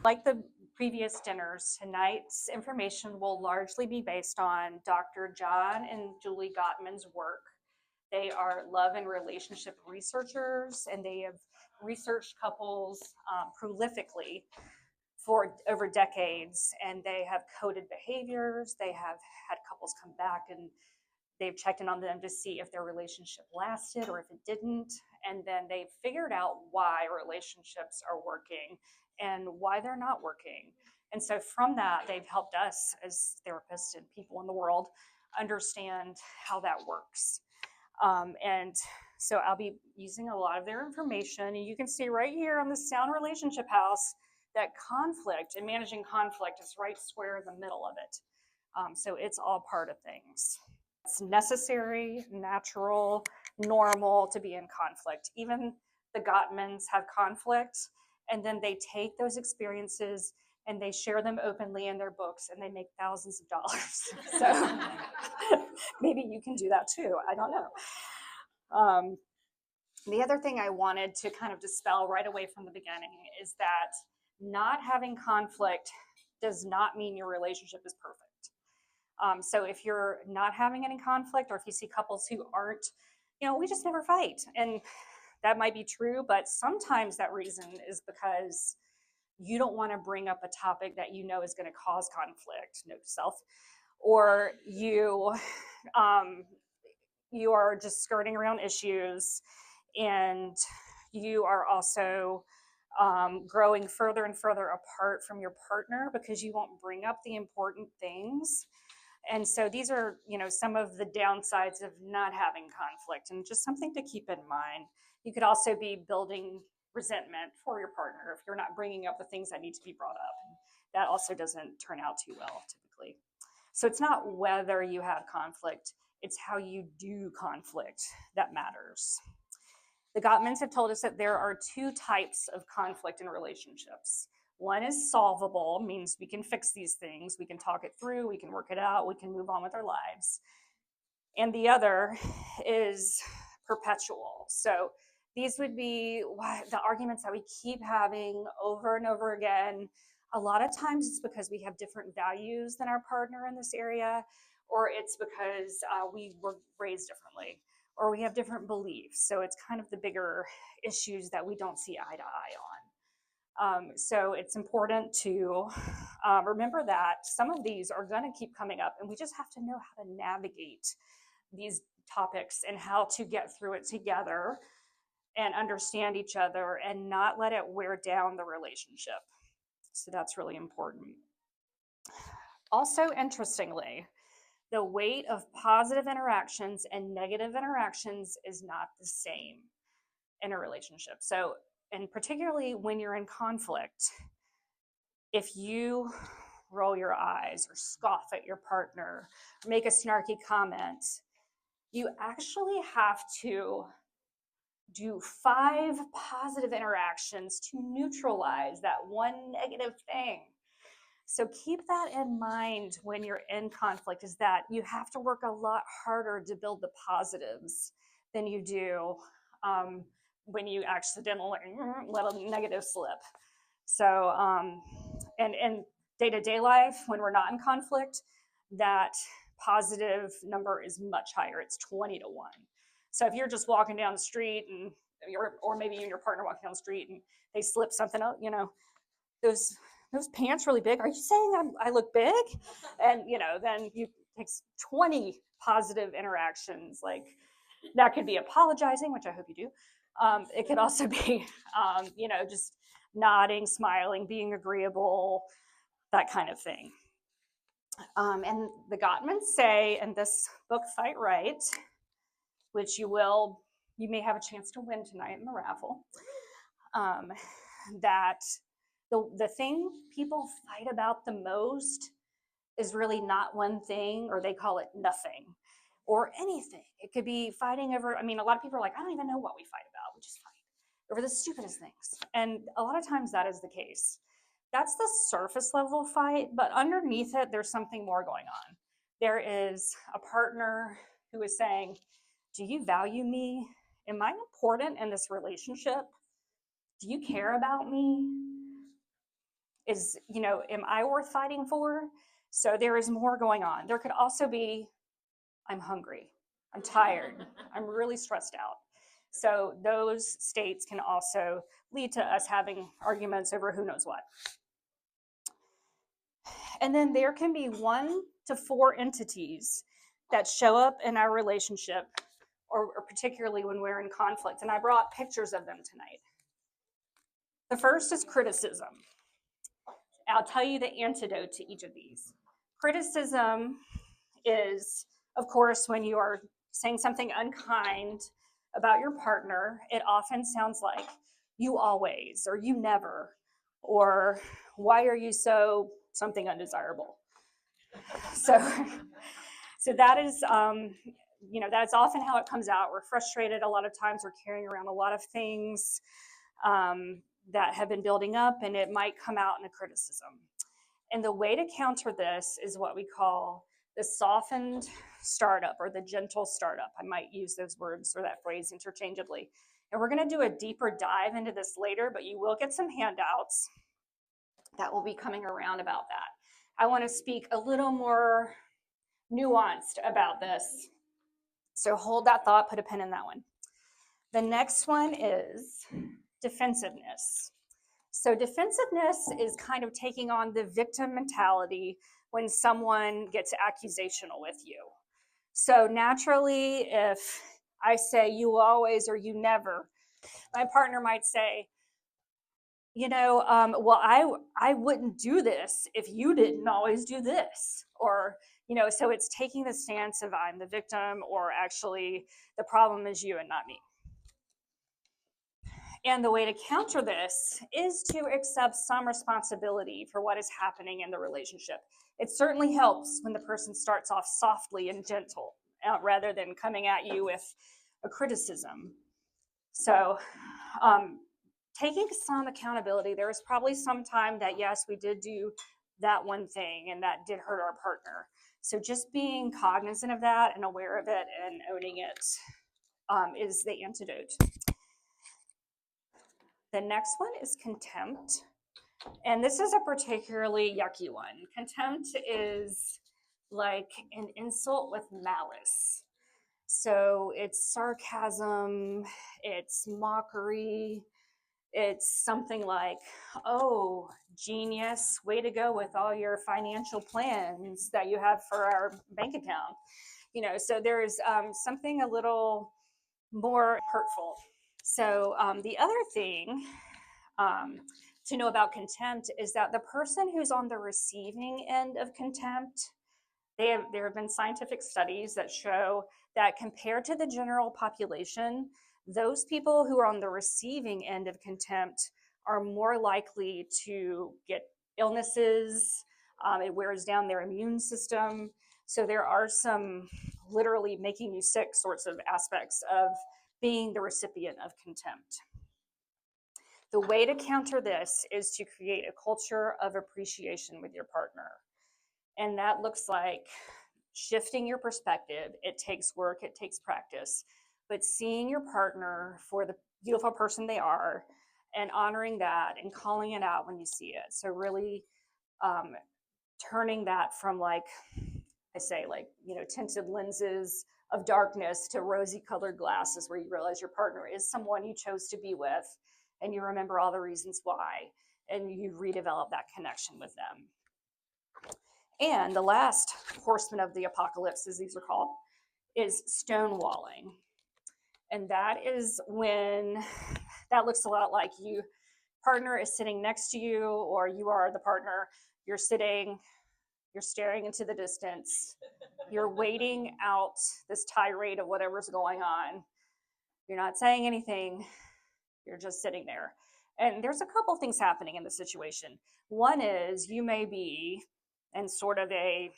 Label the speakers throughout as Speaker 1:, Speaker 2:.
Speaker 1: Like the previous dinners, tonight's information will largely be based on Dr. John and Julie Gottman's work. They are love and relationship researchers, and they have researched couples prolifically for over decades, and they have coded behaviors. They have had couples come back and they've checked in on them to see if their relationship lasted or if it didn't. And then they've figured out why relationships are working and why they're not working. And so from that, they've helped us as therapists and people in the world understand how that works. And so I'll be using a lot of their information. And you can see right here on the Sound Relationship House that conflict and managing conflict is right square in the middle of it. So it's all part of things. It's necessary, natural, normal to be in conflict. Even the Gottmans have conflict, and then they take those experiences and they share them openly in their books, and they make thousands of dollars. So maybe you can do that too. I don't know. The other thing I wanted to kind of dispel right away from the beginning is that not having conflict does not mean your relationship is perfect. So if you're not having any conflict, or if you see couples who aren't, we just never fight. And that might be true, but sometimes that reason is because you don't want to bring up a topic that you know is going to cause conflict, note to self, or you are just skirting around issues, and you are also growing further and further apart from your partner because you won't bring up the important things. And so these are, some of the downsides of not having conflict, and just something to keep in mind. You could also be building resentment for your partner if you're not bringing up the things that need to be brought up. And that also doesn't turn out too well typically. So it's not whether you have conflict, it's how you do conflict that matters. The Gottmans have told us that there are two types of conflict in relationships. One is solvable, means we can fix these things, we can talk it through, we can work it out, we can move on with our lives. And the other is perpetual. So these would be the arguments that we keep having over and over again. A lot of times it's because we have different values than our partner in this area, or it's because we were raised differently, or we have different beliefs. So it's kind of the bigger issues that we don't see eye to eye on. So it's important to remember that some of these are going to keep coming up, and we just have to know how to navigate these topics and how to get through it together and understand each other and not let it wear down the relationship. So that's really important. Also, interestingly, the weight of positive interactions and negative interactions is not the same in a relationship. So, and particularly when you're in conflict, if you roll your eyes or scoff at your partner or make a snarky comment, you actually have to do 5 positive interactions to neutralize that one negative thing. So keep that in mind when you're in conflict, is that you have to work a lot harder to build the positives than you do when you accidentally let a negative slip. So, and in day-to-day life, when we're not in conflict, that positive number is much higher. It's 20 to 1. So if you're just walking down the street and or maybe you and your partner walking down the street and they slip something up, those pants really big. Are you saying I look big? And then you takes 20 positive interactions. Like that could be apologizing, which I hope you do. It could also be, just nodding, smiling, being agreeable, that kind of thing. And the Gottmans say in this book, Fight Right, which you may have a chance to win tonight in the raffle, that the thing people fight about the most is really not one thing, or they call it nothing, or anything. It could be fighting over, a lot of people are like, I don't even know what we fight about. We just fight over the stupidest things. And a lot of times that is the case. That's the surface level fight, but underneath it, there's something more going on. There is a partner who is saying, do you value me? Am I important in this relationship? Do you care about me? is, am I worth fighting for? So there is more going on. There could also be, I'm hungry, I'm tired, I'm really stressed out. So those states can also lead to us having arguments over who knows what. And then there can be 1 to 4 entities that show up in our relationship, or particularly when we're in conflict. And I brought pictures of them tonight. The first is criticism. I'll tell you the antidote to each of these. Criticism is, of course, when you are saying something unkind about your partner, it often sounds like you always, or you never, or why are you so something undesirable. So that is, that's often how it comes out. We're frustrated a lot of times. We're carrying around a lot of things that have been building up, and it might come out in a criticism. And the way to counter this is what we call the softened startup, or the gentle startup. I might use those words or that phrase interchangeably. And we're going to do a deeper dive into this later, but you will get some handouts that will be coming around about that. I want to speak a little more nuanced about this. So hold that thought, put a pin in that one. The next one is defensiveness. So defensiveness is kind of taking on the victim mentality when someone gets accusational with you. So naturally, if I say you always or you never, my partner might say, well, I wouldn't do this if you didn't always do this. Or, so it's taking the stance of I'm the victim, or actually the problem is you and not me. And the way to counter this is to accept some responsibility for what is happening in the relationship. It certainly helps when the person starts off softly and gentle, rather than coming at you with a criticism. So, taking some accountability. There was probably some time that, yes, we did do that one thing and that did hurt our partner. So just being cognizant of that and aware of it and owning it is the antidote. The next one is contempt. And this is a particularly yucky one. Contempt is like an insult with malice. So it's sarcasm, it's mockery, it's something like, oh, genius, way to go with all your financial plans that you have for our bank account. So there's something a little more hurtful. So the other thing to know about contempt is that the person who's on the receiving end of contempt, there have been scientific studies that show that compared to the general population, those people who are on the receiving end of contempt are more likely to get illnesses. It wears down their immune system. So there are some literally making you sick sorts of aspects of being the recipient of contempt. The way to counter this is to create a culture of appreciation with your partner. And that looks like shifting your perspective. It takes work, it takes practice, but seeing your partner for the beautiful person they are and honoring that and calling it out when you see it. So really turning that from, like I say, tinted lenses of darkness to rosy colored glasses, where you realize your partner is someone you chose to be with and you remember all the reasons why and you redevelop that connection with them. And the last horseman of the apocalypse, as these are called, is stonewalling. And that is when that looks a lot like you partner is sitting next to you, or you are the partner, you're sitting, you're staring into the distance, you're waiting out this tirade of whatever's going on. You're not saying anything, you're just sitting there. And there's a couple things happening in the situation. One is you may be in sort of a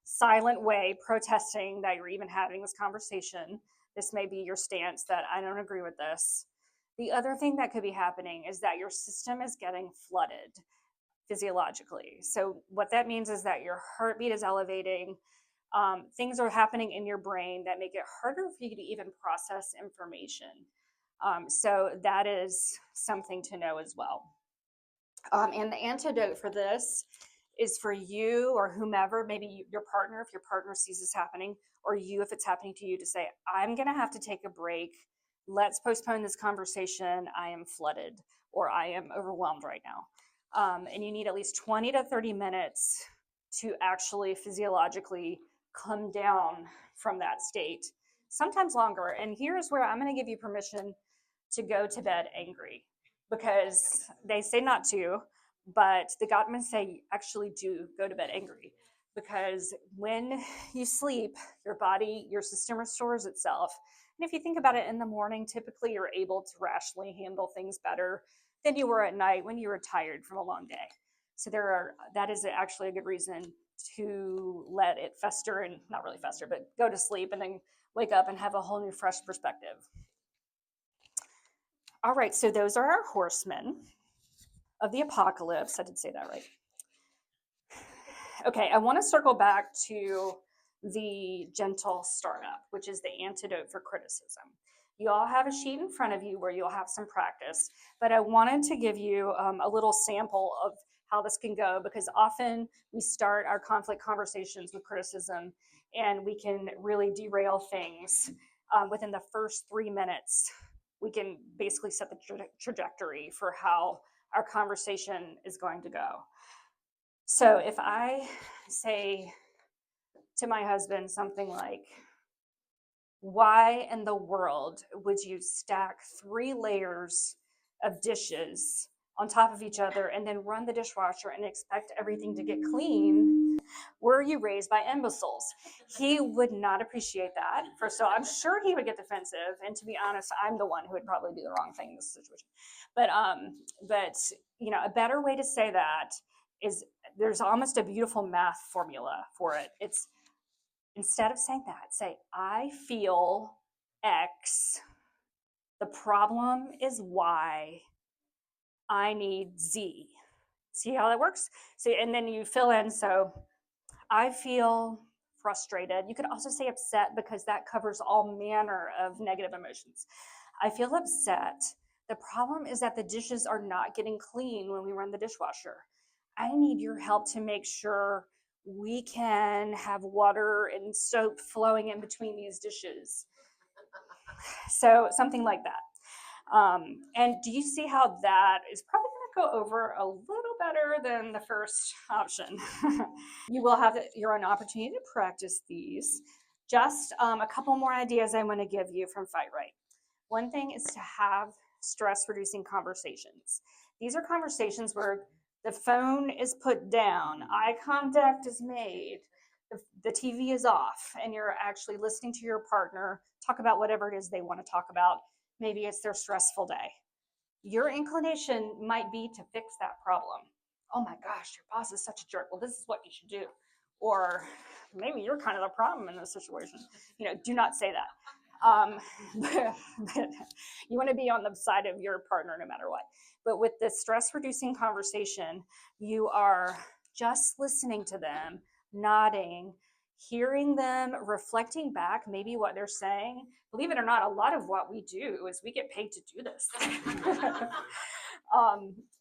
Speaker 1: silent way protesting that you're even having this conversation. This may be your stance that I don't agree with this. The other thing that could be happening is that your system is getting flooded physiologically. So what that means is that your heartbeat is elevating. Things are happening in your brain that make it harder for you to even process information. So that is something to know as well. And the antidote for this is for you or whomever, maybe your partner, if your partner sees this happening, or you, if it's happening to you, to say, I'm going to have to take a break. Let's postpone this conversation. I am flooded or I am overwhelmed right now. And you need at least 20 to 30 minutes to actually physiologically come down from that state, sometimes longer. And here's where I'm going to give you permission to go to bed angry, because they say not to, but the Gottmans say actually do go to bed angry, because when you sleep, your body, your system restores itself. And if you think about it, in the morning, typically you're able to rationally handle things better than you were at night when you were tired from a long day. So that is actually a good reason to let it fester, and not really fester, but go to sleep and then wake up and have a whole new fresh perspective. All right, so those are our horsemen of the apocalypse. I did say that right. Okay, I want to circle back to the gentle startup, which is the antidote for criticism. You all have a sheet in front of you where you'll have some practice, but I wanted to give you a little sample of how this can go, because often we start our conflict conversations with criticism and we can really derail things within the first 3 minutes. We can basically set the trajectory for how our conversation is going to go. So if I say to my husband something like, why in the world would you stack 3 layers of dishes on top of each other and then run the dishwasher and expect everything to get clean? Were you raised by imbeciles? He would not appreciate that. First of all, I'm sure he would get defensive. And to be honest, I'm the one who would probably do the wrong thing in this situation. But a better way to say that is, there's almost a beautiful math formula for it. It's, instead of saying that, say, I feel X, the problem is Y, I need Z. See how that works? So, and then you fill in, so I feel frustrated. You could also say upset, because that covers all manner of negative emotions. I feel upset. The problem is that the dishes are not getting clean when we run the dishwasher. I need your help to make sure we can have water and soap flowing in between these dishes. So something like that. And do you see how that is probably going to go over a little better than the first option? You will have your own opportunity to practice these. Just a couple more ideas I want to give you from Fight Right. One thing is to have stress reducing conversations. These are conversations where the phone is put down, eye contact is made, the TV is off, and you're actually listening to your partner talk about whatever it is they want to talk about. Maybe it's their stressful day. Your inclination might be to fix that problem. Oh my gosh, your boss is such a jerk. Well, this is what you should do. Or maybe you're kind of the problem in this situation. Do not say that. But you want to be on the side of your partner no matter what. But with the stress reducing conversation, you are just listening to them, nodding, hearing them, reflecting back maybe what they're saying. Believe it or not, a lot of what we do is we get paid to do this.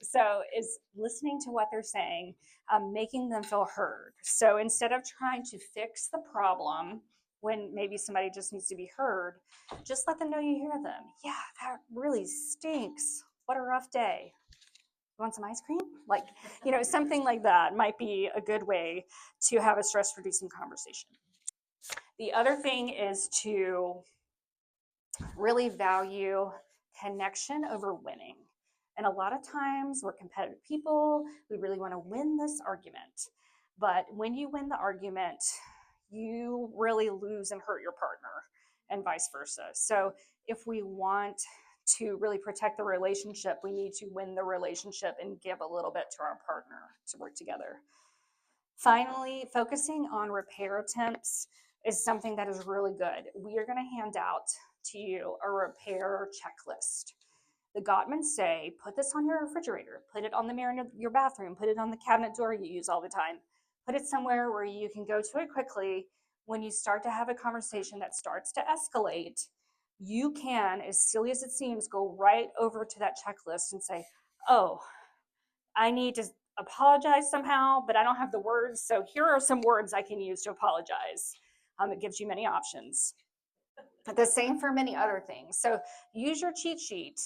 Speaker 1: So is listening to what they're saying, making them feel heard. So instead of trying to fix the problem when maybe somebody just needs to be heard, just let them know you hear them. Yeah, that really stinks. What a rough day. You want some ice cream? Something like that might be a good way to have a stress reducing conversation. The other thing is to really value connection over winning. And a lot of times we're competitive people. We really want to win this argument. But when you win the argument, you really lose and hurt your partner, and vice versa. So if we want to really protect the relationship, we need to win the relationship and give a little bit to our partner to work together. Finally, focusing on repair attempts is something that is really good. We are going to hand out to you a repair checklist. The Gottmans say, put this on your refrigerator, put it on the mirror in your bathroom, put it on the cabinet door you use all the time, put it somewhere where you can go to it quickly. When you start to have a conversation that starts to escalate, you can, as silly as it seems, go right over to that checklist and say, oh, I need to apologize somehow, but I don't have the words. So here are some words I can use to apologize. It gives you many options. The same for many other things. So use your cheat sheet.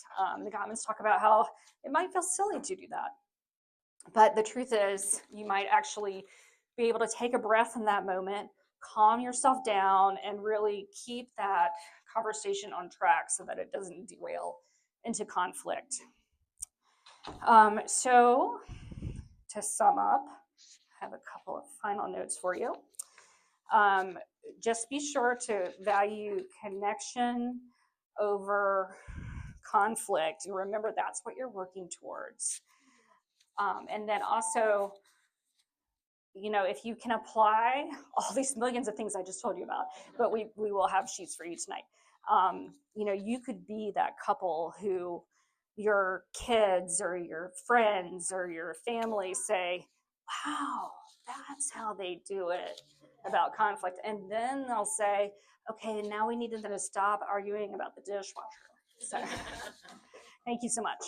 Speaker 1: The Gottmans talk about how it might feel silly to do that. But the truth is, you might actually be able to take a breath in that moment, calm yourself down, and really keep that conversation on track so that it doesn't derail into conflict. So, to sum up, I have a couple of final notes for you. Just be sure to value connection over conflict, and remember that's what you're working towards. And then also, if you can apply all these millions of things I just told you about, but we will have sheets for you tonight. You could be that couple who your kids or your friends or your family say, wow, that's how they do it about conflict. And then they'll say, okay, now we need them to stop arguing about the dishwasher. So thank you so much.